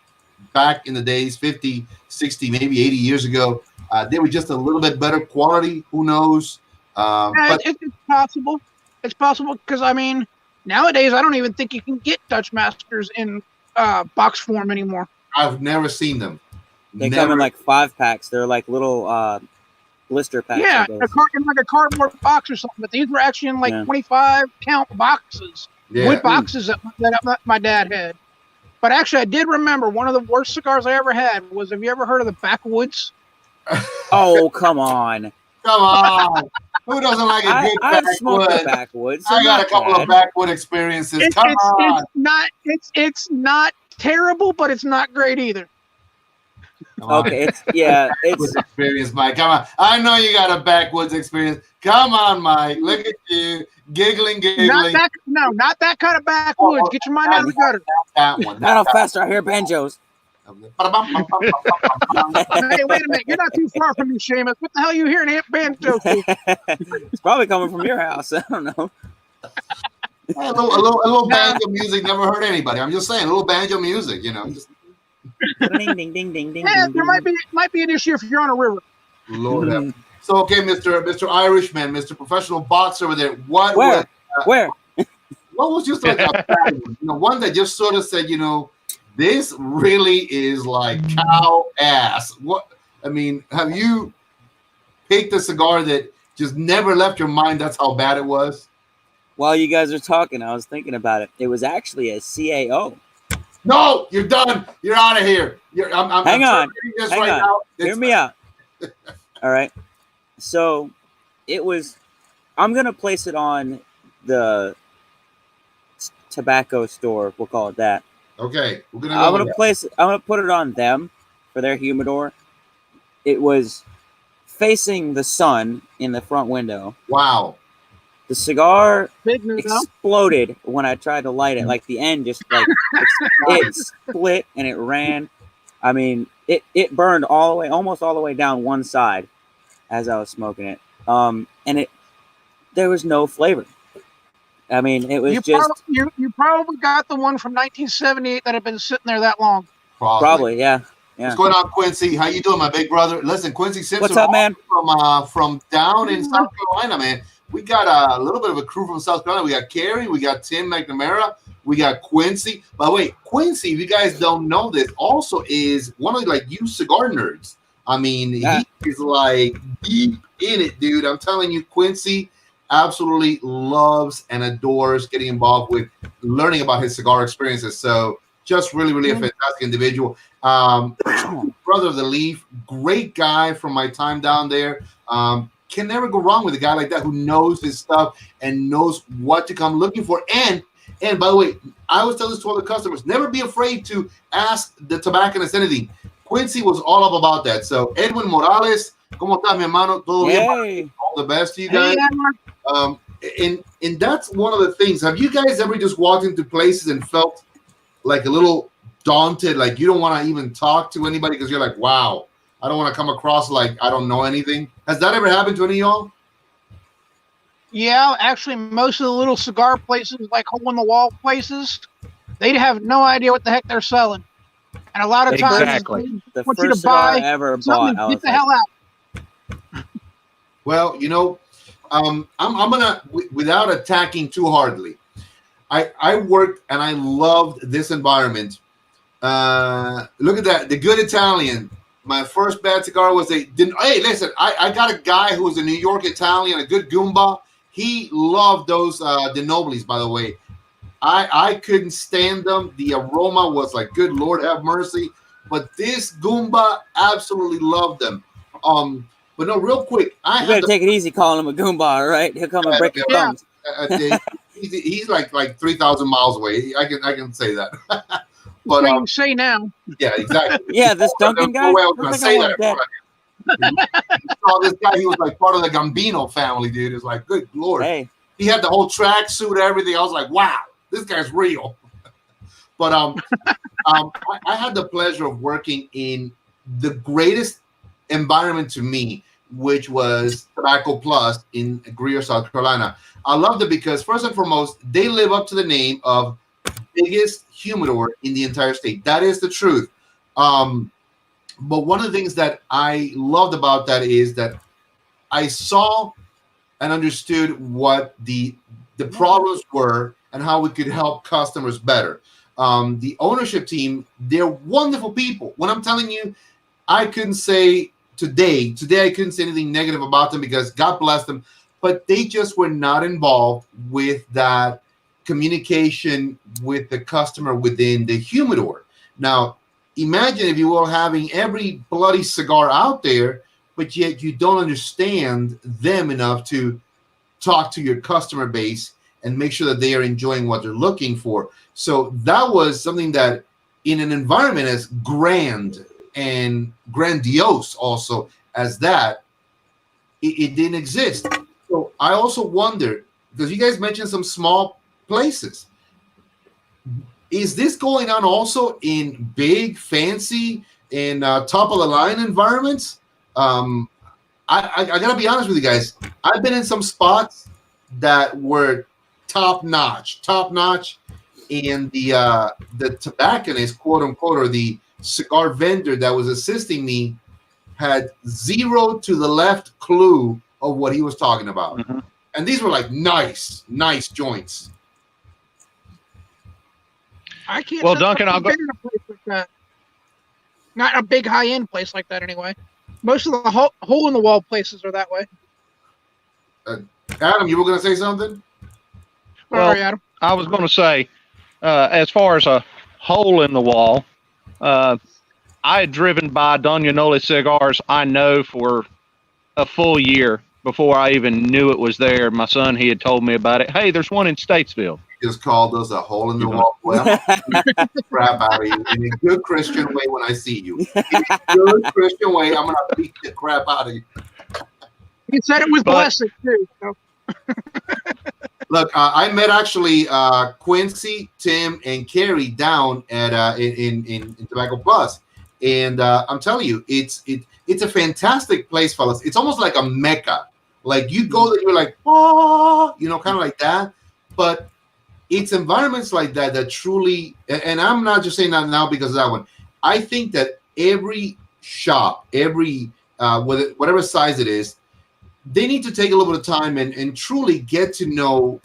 back in the days, 50, 60, maybe 80 years ago, they were just a little bit better quality. Who knows? But it's possible. It's possible because nowadays I don't even think you can get Dutch Masters in box form anymore. I've never seen them. They come in like 5-packs. They're like little blister packs. Yeah, in like a cardboard box or something. But these were actually in like 25 count boxes, wood boxes that my dad had. But actually, I did remember one of the worst cigars I ever had was. Have you ever heard of the Backwoods? Oh, come on! Come on! Who doesn't like a good I've smoked the Backwoods. I got a couple of Backwood experiences. Come on! It's not terrible, but it's not great either. Okay, it's experience, Mike. Come on, I know you got a Backwoods experience. Come on, Mike. Look at you, giggling. Not that kind of Backwoods. Get your mind out of the gutter. That one. Not how fast I hear banjos. Hey, wait a minute. You're not too far from me, Seamus. What the hell are you hearing banjo to? It's probably coming from your house. I don't know. A little banjo music never hurt anybody. I'm just saying, a little banjo music, Just... ding, ding, ding, ding, ding. Yeah, there might be an issue if you're on a river. Lord have. So, okay, Mr. Irishman, Mr. Professional Boxer over there. Where? What was just like a bad one? One that just sort of said, this really is like cow ass. Have you picked a cigar that just never left your mind? That's how bad it was. While you guys are talking, I was thinking about it. It was actually a CAO. No, you're done. You're out of here. Hang on. Hear me out. All right. So it was. I'm gonna place it on the tobacco store. We'll call it that. Okay, I'm gonna put it on them for their humidor. It was facing the sun in the front window. Wow. The cigar exploded when I tried to light it. Like the end just like it split and it ran. It burned almost all the way down one side as I was smoking it. And there was no flavor. It was you probably got the one from 1978 that had been sitting there that long. Probably, yeah. What's going on, Quincy? How you doing, my big brother? Listen, Quincy Simpson. What's up, man? From down in South Carolina, man. We got a little bit of a crew from South Carolina. We got Carrie, we got Tim McNamara, we got Quincy. By the way, Quincy, if you guys don't know this, also is one of you cigar nerds. He is like deep in it, dude. I'm telling you, Quincy absolutely loves and adores getting involved with learning about his cigar experiences. So just really, really a fantastic individual. Brother of the Leaf, great guy from my time down there. Can never go wrong with a guy like that who knows his stuff and knows what to come looking for. And by the way, I always tell this to all the customers, never be afraid to ask the tobacconist anything. Quincy was all up about that. So Edwin Morales, ¿cómo estás, mi hermano? Todo bien? All the best to you guys. And that's one of the things. Have you guys ever just walked into places and felt like a little daunted, like you don't want to even talk to anybody because you're like, wow, I don't want to come across like I don't know anything? Has that ever happened to any of y'all? Yeah, actually, most of the little cigar places, like hole-in-the-wall places, they have no idea what the heck they're selling. And a lot of times, Exactly. they The want you to first cigar I buy ever something bought, I and get was the like, hell out. Well, I'm gonna without attacking too hardly. I worked and I loved this environment. Look at that, the good Italian. My first bad cigar was hey, listen, I got a guy who was a New York Italian, a good Goomba. He loved those De Nobles, by the way. I couldn't stand them. The aroma was like, good Lord have mercy. But this Goomba absolutely loved them. But no, real quick, you better take it easy calling him a Goomba, all right? He'll come and break your thumbs. He's like 3,000 miles away. I can say that. But So you say now. yeah, exactly. Yeah, this Duncan guy. No way I was gonna say that in front of him. You saw this guy, he was like part of the Gambino family, dude. It's like, good Lord. Hey, He had the whole track suit, everything. I was like, wow, this guy's real. But I had the pleasure of working in the greatest environment to me, which was Tobacco Plus in Greer, South Carolina. I loved it because first and foremost, they live up to the name of biggest humidor in the entire state. That is the truth. But one of the things that I loved about that is that I saw and understood what the problems were and how we could help customers better. The ownership team, they're wonderful people. When I'm telling you, I couldn't say today I couldn't say anything negative about them because God bless them, but they just were not involved with that communication with the customer within the humidor. Now, imagine, if you will, having every bloody cigar out there, but yet you don't understand them enough to talk to your customer base and make sure that they are enjoying what they're looking for. So that was something that in an environment as grand and grandiose also as that, it didn't exist. So I also wonder, because you guys mentioned some small places, is this going on also in big, fancy, and top of the line environments? I gotta be honest with you guys. I've been in some spots that were top notch, and the tobacconist, quote unquote, or the cigar vendor that was assisting me had zero to the left clue of what he was talking about. Mm-hmm. And these were like nice joints. I can't. Well, Duncan, I'll go. In a place like that. Not a big high-end place like that, anyway. Most of the hole-in-the-wall places are that way. Adam, you were going to say something? Well, Sorry, Adam. I was going to say, as far as a hole in the wall, I had driven by Doña Noli cigars, I know, for a full year before I even knew it was there. My son, he had told me about it. Hey, there's one in Statesville. Just called us a hole in the wall. Well, crap out of you in a good Christian way when I see you. In a good Christian way, I'm going to beat the crap out of you. He said it was blessed, too. So. Look, I met actually Quincy, Tim, and Carrie down at in Tobacco Plus, and I'm telling you, it's a fantastic place, fellas. It's almost like a mecca. Like you go there, you're like, oh, kind of like that. But it's environments like that that truly, and I'm not just saying that now because of that one. I think that every shop, every whatever size it is, they need to take a little bit of time and truly get to know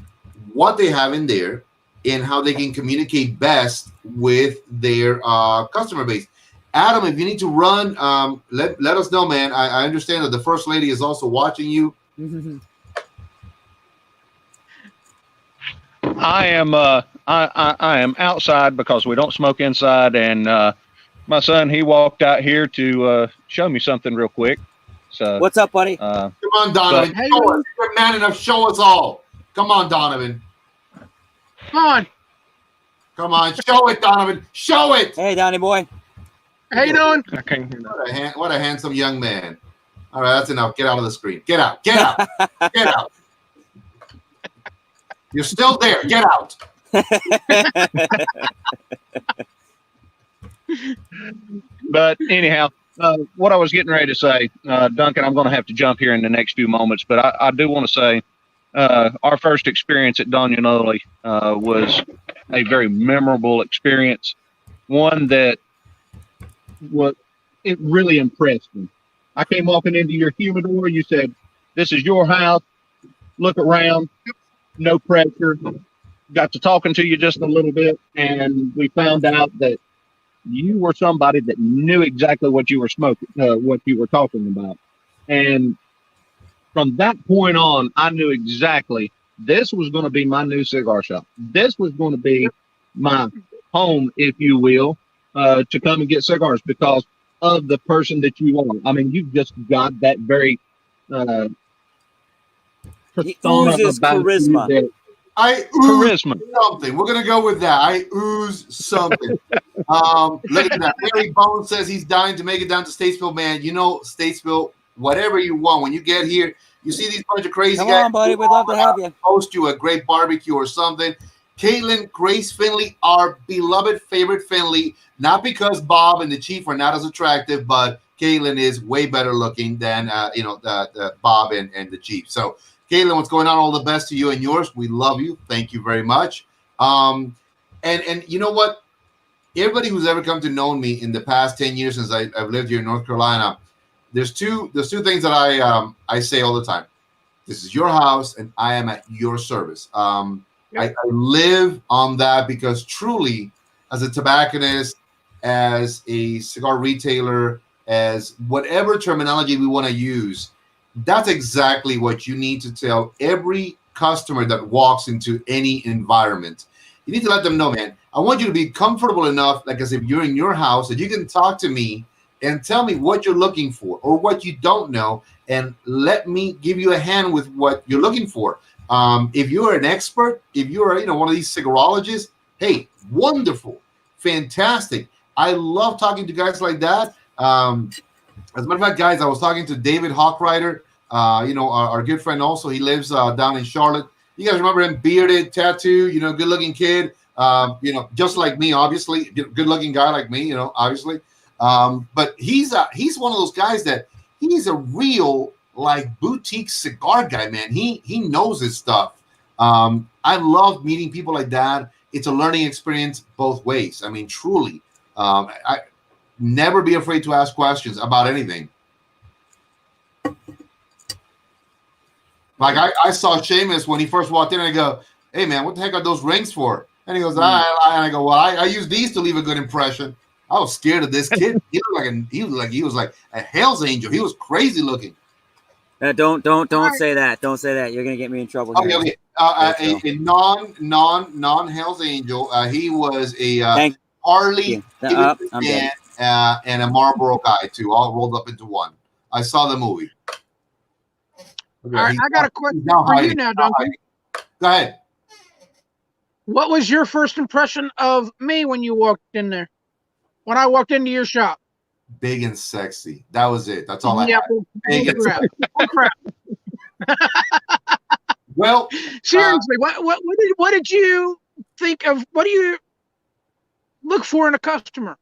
what they have in there and how they can communicate best with their customer base. Adam, if you need to run, let us know, man. I understand that the First Lady is also watching you. I am outside because we don't smoke inside, and my son, he walked out here to show me something real quick. So what's up, buddy? Come on, Donovan. Show us. You're man enough. Show us all. Come on, Donovan. Come on. Show it, Donovan. Show it. Hey, Donnie boy. How you doing? I can't hear that. What a handsome young man. All right, that's enough. Get out of the screen. Get out. Get out. Get out. You're still there. Get out. But anyhow, what I was getting ready to say, Duncan, I'm going to have to jump here in the next few moments, but I do want to say our first experience at Don Yanoli was a very memorable experience. One that it really impressed me. I came walking into your humidor. You said, "This is your house. Look around. No pressure." Got to talking to you just a little bit, and we found out that you were somebody that knew exactly what you were smoking, what you were talking about. And from that point on, I knew exactly this was going to be my new cigar shop. This was going to be my home, if you will, to come and get cigars because of the person that you are. I mean, you've just got that very persona about charisma. You that I ooze something. We're gonna go with that. I ooze something. Look at that. Harry Bones says he's dying to make it down to Statesville, man. You know, Statesville, whatever you want. When you get here, you see these bunch of crazy guys. Come on, buddy. We'd love to have you. Host you a great barbecue or something. Caitlin, Grace Finley, our beloved favorite Finley. Not because Bob and the Chief are not as attractive, but Caitlin is way better looking than the Bob and the Chief. So. Caitlin, what's going on? All the best to you and yours. We love you. Thank you very much. And you know what? Everybody who's ever come to know me in the past 10 years since I've lived here in North Carolina, there's two things that I say all the time. This is your house, and I am at your service. I live on that because truly, as a tobacconist, as a cigar retailer, as whatever terminology we want to use, that's exactly what you need to tell every customer that walks into any environment. You need to let them know, man, I want you to be comfortable enough, like as if you're in your house, that you can talk to me and tell me what you're looking for or what you don't know, and let me give you a hand with what you're looking for. If you're an expert, if you're one of these cigarologists, hey, wonderful, fantastic. I love talking to guys like that. As a matter of fact, guys, I was talking to David Hawkrider, our good friend also. He lives down in Charlotte. You guys remember him, bearded, tattoo, good-looking kid, just like me, obviously, good-looking guy like me, obviously. But he's one of those guys that he's a real, like, boutique cigar guy, man. He knows his stuff. I love meeting people like that. It's a learning experience both ways. I mean, truly. I never be afraid to ask questions about anything. Like I saw Seamus when he first walked in, and I go, "Hey man, what the heck are those rings for?" And he goes, and I go, "Well, I use these to leave a good impression." I was scared of this kid. He was like a Hell's Angel. He was crazy looking. Don't say that. Don't say that. You're gonna get me in trouble. Okay. A non Hell's Angel. He was a Harley and a Marlboro guy too, all rolled up into one. I saw the movie. Okay, all right, I got a question for you now, Duncan. Go ahead. What was your first impression of me when you walked in there? When I walked into your shop? Big and sexy. That was it. That's all I had. Big and sexy. Crap. Well, seriously, what did you think of? What do you look for in a customer,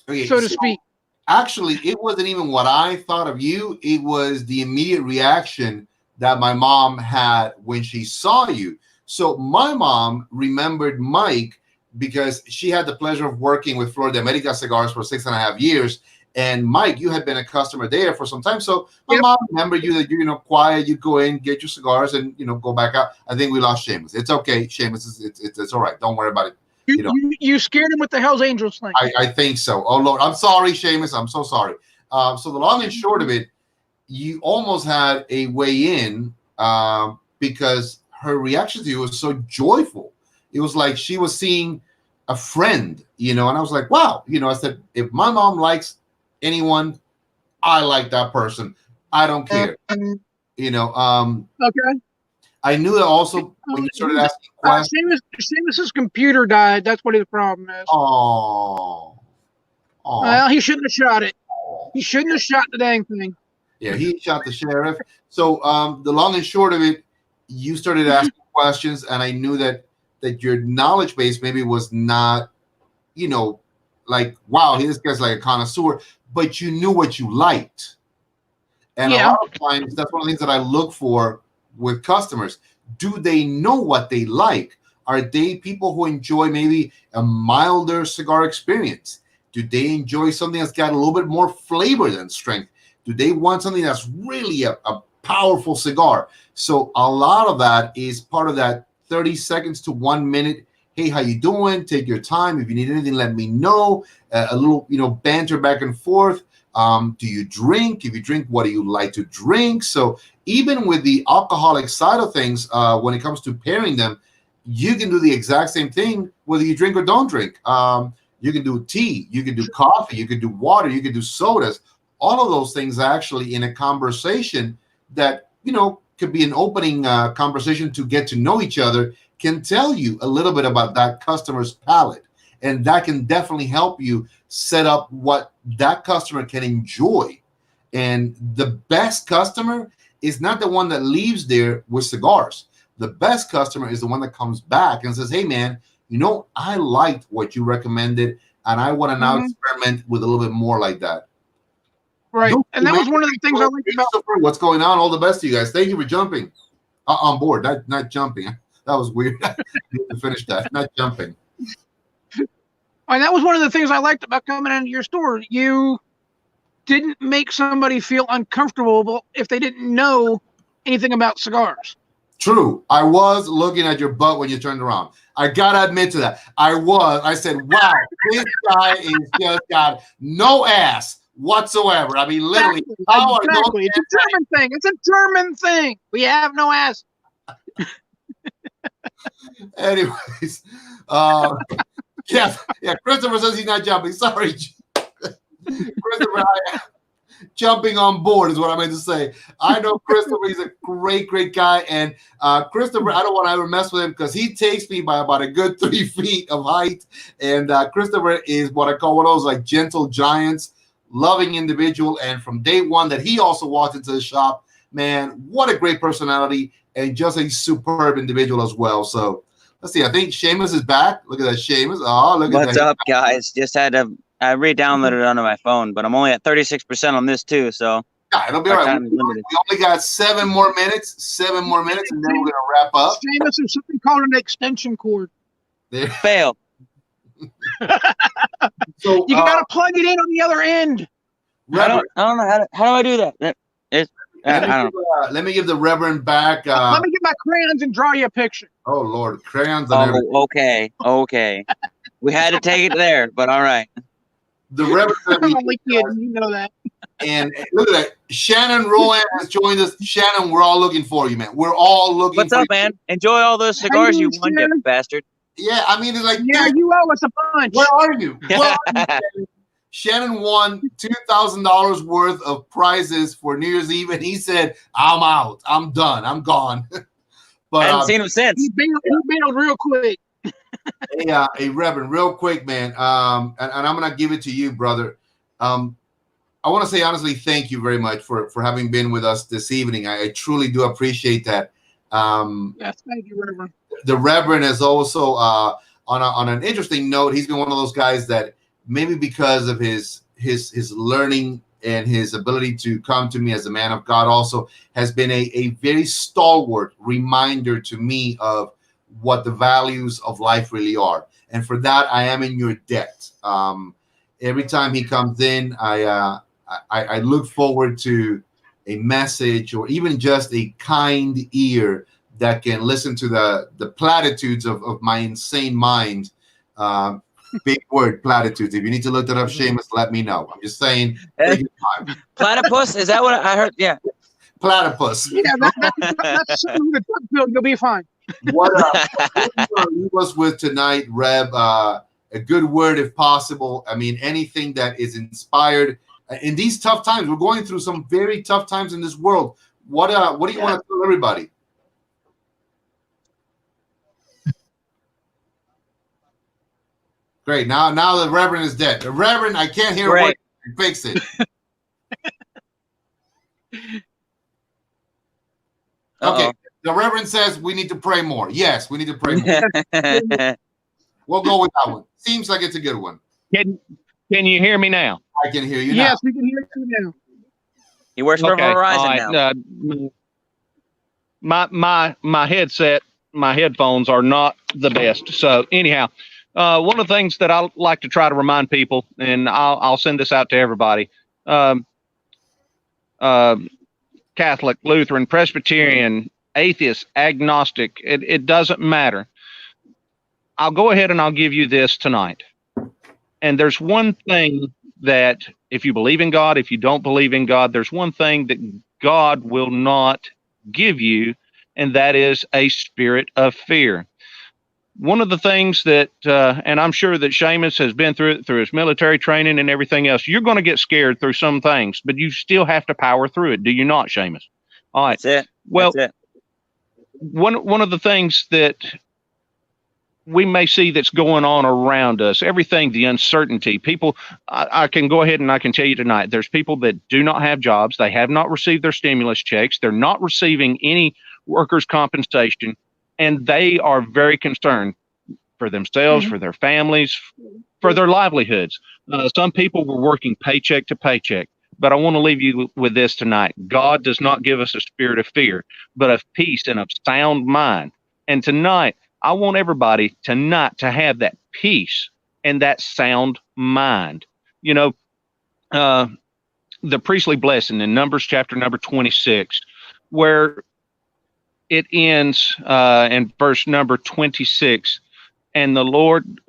so to speak? Actually, it wasn't even what I thought of you. It was the immediate reaction that my mom had when she saw you. So my mom remembered Mike because she had the pleasure of working with Flor de America Cigars for 6.5 years. And Mike, you had been a customer there for some time. So my mom remembered you, that you're quiet, you go in, get your cigars, and go back out. I think we lost Seamus. It's okay, Seamus. It's all right. Don't worry about it. You scared him with the Hell's Angels thing. I think so. Oh Lord, I'm sorry, Seamus. I'm so sorry. So the long and short of it, you almost had a way in because her reaction to you was so joyful. It was like she was seeing a friend, and I was like, wow. I said, if my mom likes anyone, I like that person. I don't care. Okay. I knew that also when you started asking questions. Seamus's computer died. That's what his problem is. Oh. Well, he shouldn't have shot it. He shouldn't have shot the dang thing. Yeah, he shot the sheriff. So the long and short of it, you started asking questions, and I knew that your knowledge base maybe was not, like, wow, this guy's like a connoisseur, but you knew what you liked. And a lot of times, that's one of the things that I look for with customers. do they know what they like? Are they people who enjoy maybe a milder cigar experience? Do they enjoy something that's got a little bit more flavor than strength? Do they want something that's really a powerful cigar? So a lot of that is part of that 30 seconds to 1 minute. Hey, how you doing? Take your time. If you need anything, let me know. A little, banter back and forth. Do you drink? If you drink, what do you like to drink? So even with the alcoholic side of things, when it comes to pairing them, you can do the exact same thing whether you drink or don't drink. You can do tea, you can do coffee, you can do water, you can do sodas. All of those things actually in a conversation that, could be an opening conversation to get to know each other, can tell you a little bit about that customer's palate. And that can definitely help you set up what that customer can enjoy. And the best customer is not the one that leaves there with cigars. The best customer is the one that comes back and says, hey, man, I liked what you recommended, and I want to now experiment with a little bit more like that. Right. And that was one of the things I liked about what's going on. All the best to you guys. Thank you for jumping on board. Not jumping. That was weird. You have to finish that. Not jumping. And that was one of the things I liked about coming into your store. You didn't make somebody feel uncomfortable if they didn't know anything about cigars. True. I was looking at your butt when you turned around. I gotta admit to that. I said, wow, this guy is just got no ass whatsoever. I mean, literally. Exactly. It's a German thing. It's a German thing. We have no ass. Anyways, yeah. Christopher says he's not jumping. Sorry, Christopher. Jumping on board is what I meant to say. I know Christopher is a great guy, and Christopher, I don't want to ever mess with him because he takes me by about a good 3 feet of height. And Christopher is what I call one of those like gentle giants, loving individual. And from day one that he also walked into the shop, man, what a great personality and just a superb individual as well. So let's see. I think Seamus is back. Look at that, Seamus. Oh, look at that. What's up, guys? Just had to. I re-downloaded it onto my phone, but I'm only at 36% on this too. So yeah, it'll be all right. We only got 7 more minutes. 7 more minutes, and then we're gonna wrap up. Seamus, there's something called an extension cord. There. Fail. So you gotta plug it in on the other end. I don't know how do I do that? Let me give the Reverend back. Let me get my crayons and draw you a picture. Oh Lord, crayons. Okay. We had to take it there, but all right. The Reverend. Only kid, you know that. And look at that. Shannon Rowan has joined us. Shannon, we're all looking for you, man. We're all looking What's for up, man? Enjoy all those cigars you won, you bastard. Yeah, I mean, it's like, yeah, you owe us a bunch. Where are you? Shannon won $2,000 worth of prizes for New Year's Eve, and he said, I'm out. I'm done. I'm gone. But I haven't seen him since. He bailed real quick. Hey, Reverend, real quick, man. And I'm going to give it to you, brother. I want to say, honestly, thank you very much for having been with us this evening. I truly do appreciate that. Yes, thank you, Reverend. The Reverend is also, on an interesting note, he's been one of those guys that maybe because of his learning and his ability to come to me as a man of God also has been a very stalwart reminder to me of what the values of life really are. And for that, I am in your debt. Every time he comes in, I look forward to a message or even just a kind ear that can listen to the platitudes of my insane mind. Big word, platitudes. If you need to look that up, Seamus, let me know. I'm just saying. Platypus? Is that what I heard? Yeah. Platypus. Yeah, that's something with the pill. You'll be fine. What leave us with tonight, Reb? A good word, if possible. I mean, anything that is inspired in these tough times. We're going through some very tough times in this world. What do you want to tell everybody? Great. Now the Reverend is dead. The Reverend, I can't hear what. Fix it. Okay. The Reverend says we need to pray more. Yes, we need to pray more. We'll go with that one. Seems like it's a good one. Can you hear me now? I can hear you now. Yes, we can hear you now. He works for Verizon now. my headset, my headphones are not the best. So anyhow, one of the things that I like to try to remind people, and I'll send this out to everybody, um, Catholic, Lutheran, Presbyterian, atheist, agnostic, it doesn't matter. I'll go ahead and I'll give you this tonight. And there's one thing that if you believe in God, if you don't believe in God, there's one thing that God will not give you, and that is a spirit of fear. One of the things that, and I'm sure that Seamus has been through it through his military training and everything else, you're going to get scared through some things, but you still have to power through it. Do you not, Seamus? All right. That's it. Well, That's it. One of the things that we may see that's going on around us, everything, the uncertainty, people, I can go ahead and I can tell you tonight, there's people that do not have jobs. They have not received their stimulus checks. They're not receiving any workers' compensation, and they are very concerned for themselves, for their families, for their livelihoods. Some people were working paycheck to paycheck, but I want to leave you with this tonight. God does not give us a spirit of fear, but of peace and of sound mind. And tonight, I want everybody tonight to have that peace and that sound mind. You know, the priestly blessing in Numbers chapter number 26, where it ends in verse number 26, and the Lord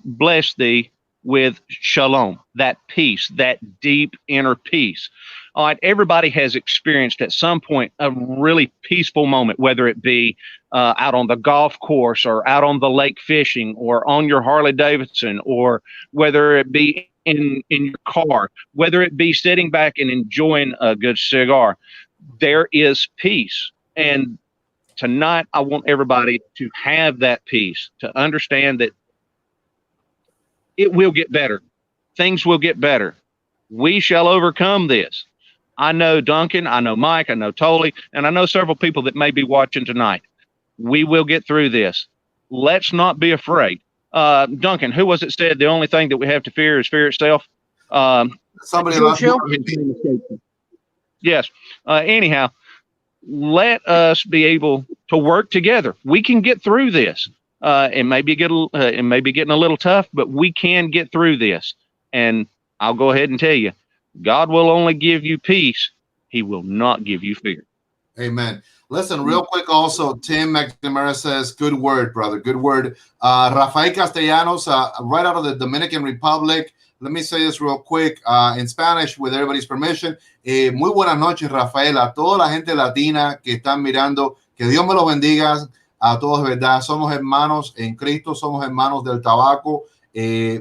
bless thee with shalom, that peace, that deep inner peace. All right, everybody has experienced at some point a really peaceful moment, whether it be out on the golf course or out on the lake fishing or on your Harley Davidson, or whether it be in your car, whether it be sitting back and enjoying a good cigar. There is peace. And tonight, I want everybody to have that peace, to understand that it will get better. Things will get better. We shall overcome this. I know Duncan, I know Mike, I know Tolley, and I know several people that may be watching tonight. We will get through this. Let's not be afraid. Duncan, who was it said the only thing that we have to fear is fear itself? Somebody Yes. Anyhow, let us be able to work together. We can get through this. It may be getting a little tough, but we can get through this. And I'll go ahead and tell you, God will only give you peace. He will not give you fear. Amen. Listen, real quick also, Tim McNamara says, good word, brother, good word. Rafael Castellanos, right out of the Dominican Republic. Let me say this real quick in Spanish, with everybody's permission. Muy buenas noches, Rafael, a toda la gente latina que están mirando. Que Dios me los bendiga a todos, de verdad. Somos hermanos en Cristo, somos hermanos del tabaco.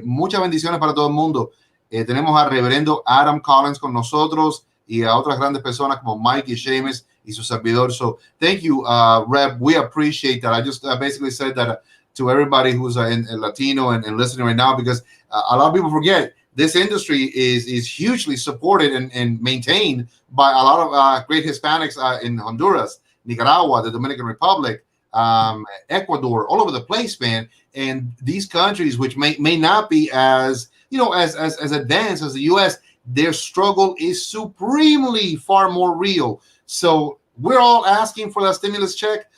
Muchas bendiciones para todo el mundo. Tenemos a Reverendo Adam Collins con nosotros y a otras grandes personas como Mike y Seamus y su servidor. So thank you, Rev. We appreciate that. I just basically said that to everybody who's in Latino and listening right now, because a lot of people forget this industry is hugely supported and maintained by a lot of great Hispanics in Honduras, Nicaragua, the Dominican Republic, Ecuador, all over the place, man. And these countries, which may not be as as advanced as the U.S., their struggle is supremely far more real. So we're all asking for that stimulus check.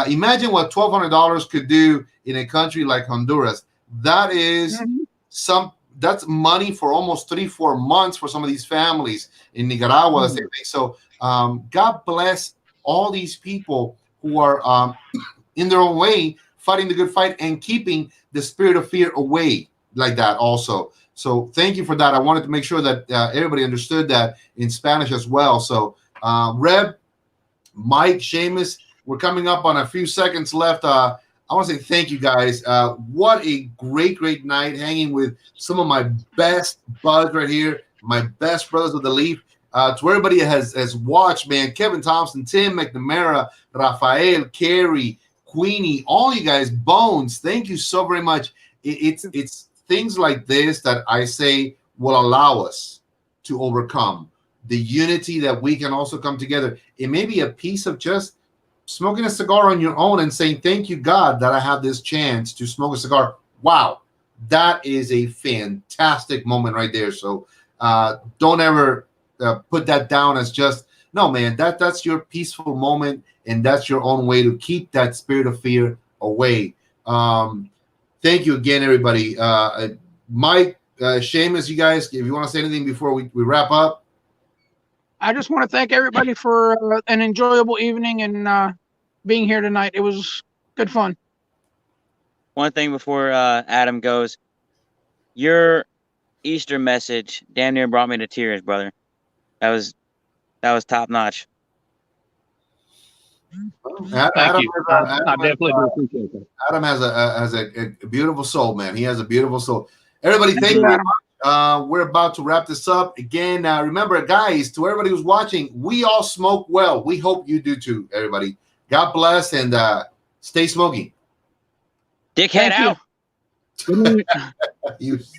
Imagine what $1,200 could do in a country like Honduras. That is that's money for almost 3-4 months for some of these families in Nicaragua. So God bless all these people who are in their own way fighting the good fight and keeping the spirit of fear away like that also. So thank you for that. I wanted to make sure that everybody understood that in Spanish as well. So Reb, Mike, Seamus, we're coming up on a few seconds left. I want to say thank you guys. What a great night hanging with some of my best buds right here, my best brothers of the Leaf. To everybody that has watched, man, Kevin Thompson, Tim McNamara, Rafael, Carey, Queenie, all you guys, Bones, thank you so very much. It's things like this that I say will allow us to overcome the unity that we can also come together. It may be a piece of just smoking a cigar on your own and saying, thank you, God, that I have this chance to smoke a cigar. Wow, that is a fantastic moment right there. So don't ever put that down as just No, man, that's your peaceful moment, and that's your own way to keep that spirit of fear away. Thank you again, everybody. Mike, Seamus, you guys, if you want to say anything before we wrap up. I just want to thank everybody for an enjoyable evening and being here tonight. It was good fun. One thing before Adam goes, your Easter message damn near brought me to tears, brother. That was top notch. Thank you. I definitely do appreciate that. Adam has a beautiful soul, man. He has a beautiful soul. Everybody, thank you. We're about to wrap this up again. Remember, guys, to everybody who's watching, we all smoke well. We hope you do too, everybody. God bless and stay smoking. Dickhead out. You. You